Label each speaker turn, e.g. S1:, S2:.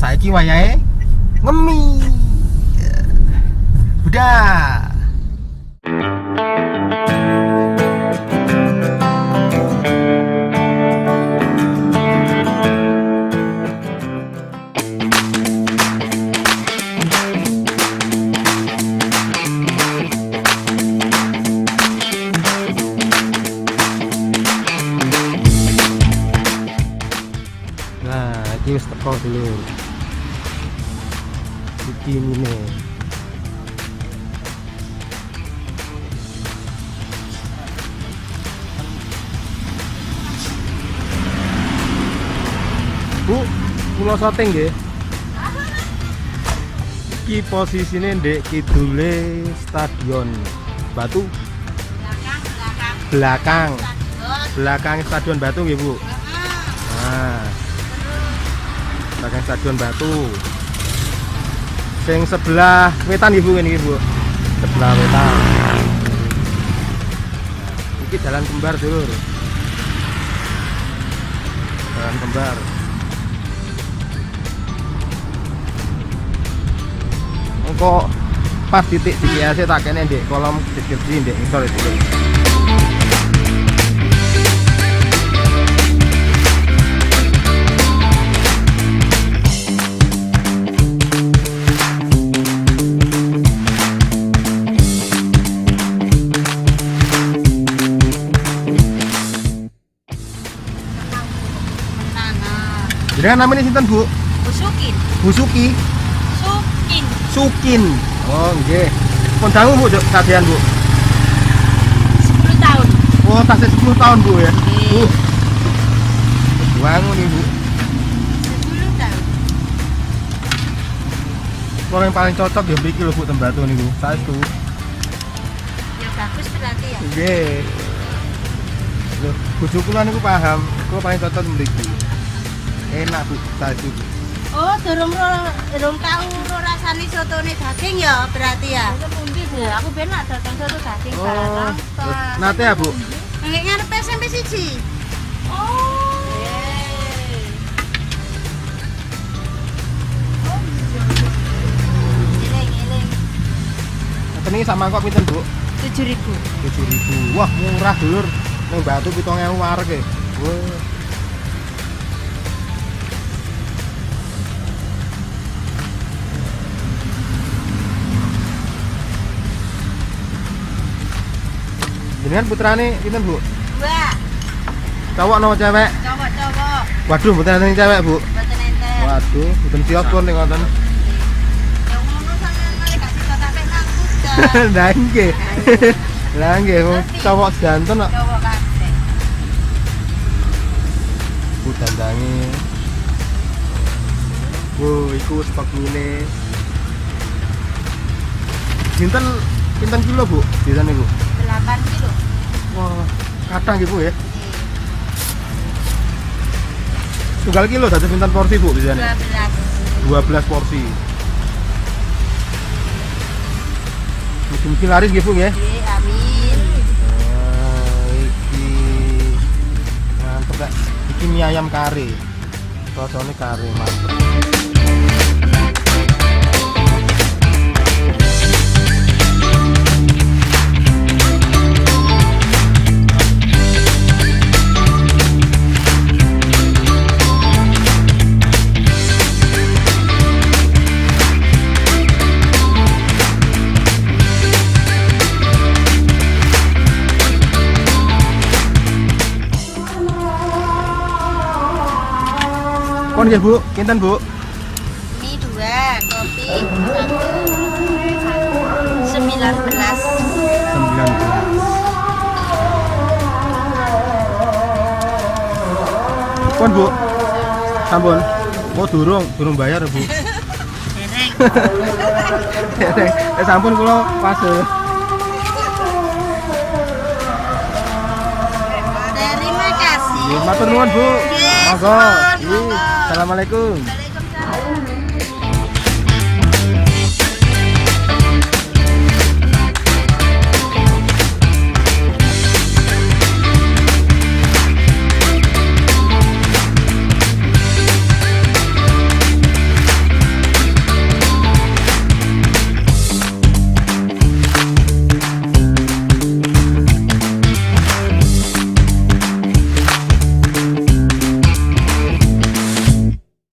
S1: saiki wayahe ngemi. Udah. Nah, iki wis teko dulu. Iki ini. Bu, pulau Soteng nggih. Iki posisine ndek kidule Stadion Batu. Belakang Stadion Batu nggih, Bu. Nah. Belakang Stadion Batu. Sing sebelah wetan Ibu ini, Bu. Sebelah wetan. Iki jalan kembar, Dulur. Jalan kembar. Engko pas titik GPS tak kene ndek kolom deskripsi ndek ngisor itu. Jadi namanya sinten, Bu?
S2: Busukin.
S1: Busuki. Sukin. Oh, nggih. Pun dangu, Bu, sadean, Bu.
S2: 10 tahun.
S1: Oh, tasih 10 tahun, Bu ya.
S2: Nggih.
S1: Wangun nih, Bu.
S2: 10 tahun.
S1: Orang yang paling cocok ya mriki lho, Bu, Tembatu niku. Saestu.
S2: Ya bagus berarti ya.
S1: Nggih. Loh, bojoku lan niku paham, kula paling cocok mriki. Enak, Bu, saestu.
S2: Oh, durung tahu rasane sotone daging ya berarti ya. Pundi ya? Aku ben nak datang soto daging barang.
S1: Nate ya, Bu?
S2: Nggih ngarepe SMP 1. Oh. Eling.
S1: Ngeten iki sama kok pinten, Bu?
S2: 7.000.
S1: 7.000. Wah, murah, Dulur. Ning Batu 7.000 wareg e. Wah. Jenengan putrane pinten, Bu?
S2: 2.
S1: Cowok no cewek?
S2: Cowok.
S1: Waduh, mboten enten cewek, Bu.
S2: Mboten enten.
S1: Waduh, mboten siap pun ning ngoten.
S2: Ya ngono sampeyan kali gak sida sampe ngaku.
S1: Lah nggih. Lah nggih, cowok janten kok.
S2: Cowok kabeh.
S1: Bu dandangi. Iku stok mine. Pinten kilo, Bu? Biasa niku.
S2: 8 kilo.
S1: Wah, kadang gitu ya. Tunggal kilo dadi pinten porsi, Bu, biasane? 12 porsi. Mungkin laris gitu, Bu, ya?
S2: Nggih, amin.
S1: Iki mantep, Kak. Iki mie ayam kari. Rasane kari mantep. Kon ya, Bu, kinten, Bu?
S2: Mie 2, kopi 1. 19.
S1: Kon, Bu? Sampun. Oh, durung bayar, Bu.
S2: Dereng.
S1: Sampun kula pas.
S2: Terima kasih.
S1: Matur nuwun, Bu.
S2: Yes,
S1: Monggo.
S2: monggo.
S1: Assalamualaikum.